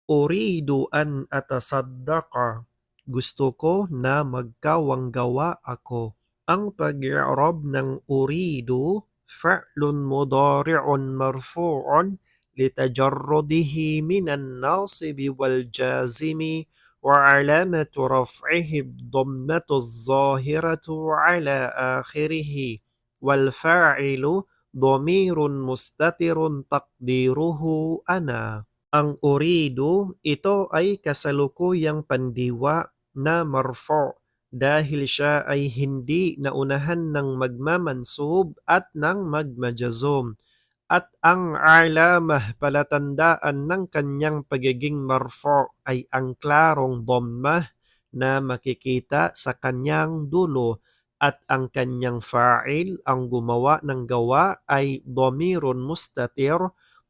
Uridu an atasaddaqa. Gusto ko na magkawanggawa ako. Ang pag-i'rab ng uridu, fa'lun mudari'un marfu'un litajarrudihi minan nasibi wal jazimi wa alamatu raf'ihi ad-dammatu adh-dhahiratu ala akhirih wal fa'ilu dhamirun mustatirun taqdiruhu ana. Ang uridu, ito ay kasalukuyang pandiwa na marfu' dahil siya ay hindi naunahan ng magmamansub at ng magmajazum. At ang alamah palatandaan ng kanyang pagiging marfu' ay ang klarong dhammah na makikita sa kanyang dulo at ang kanyang fa'il, ang gumawa ng gawa ay dhamirun mustatir,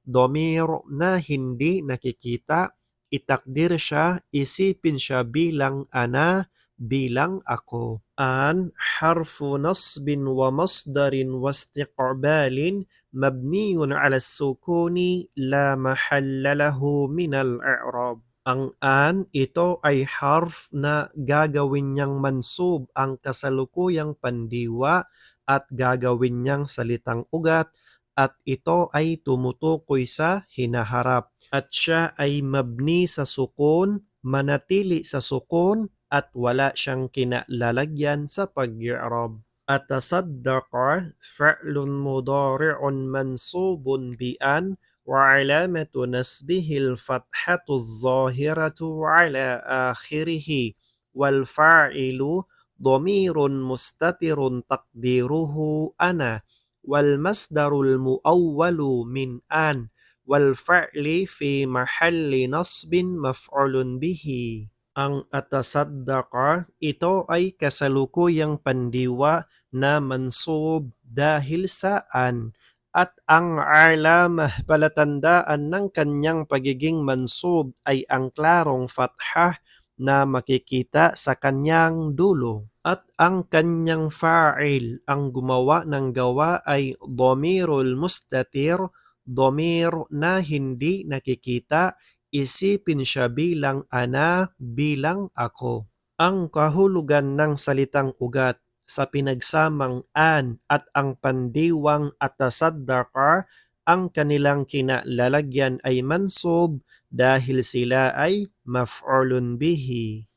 dhamir na hindi nakikita, itakdir siya, isipin siya bilang ana, bilang ako. An harfu nasbin wa masdarin wa istiqbalin mabniyun ala sukuni la mahalla lahu min al-i'rab. Ang an, ito ay harf na gagawin niyang mansub ang kasalukuyang pandiwa at gagawin niyang salitang ugat at ito ay tumutukoy sa hinaharap. At siya ay mabni sa sukun, manatili sa sukun at wala siyang kinalalagyan sa pag-i'rab. Atasaddaqa fa'lun mudari'un mansubun bi an وعلامة نسبه الفتحة الظاهرة على آخره والفاعل ضمير مستتر تقديره أنا والمصدر المؤول من أن والفعل في محل نصب مفعول به. Ang atasaddaqa, ito ay kasalukuyang pandiwa na mansub dahil sa an at ang alamah palatandaan ng kanyang pagiging mansub ay ang klarong fathah na makikita sa kanyang dulo. At ang kanyang fa'il, ang gumawa ng gawa ay dhamirul mustatir, dhamir na hindi nakikita, isipin siya bilang ana, bilang ako. Ang kahulugan ng salitang ugat sa pinagsamang an at ang pandiwang atasaddaqa, ang kanilang kinalalagyan ay mansub dahil sila ay maf'ulun bihi.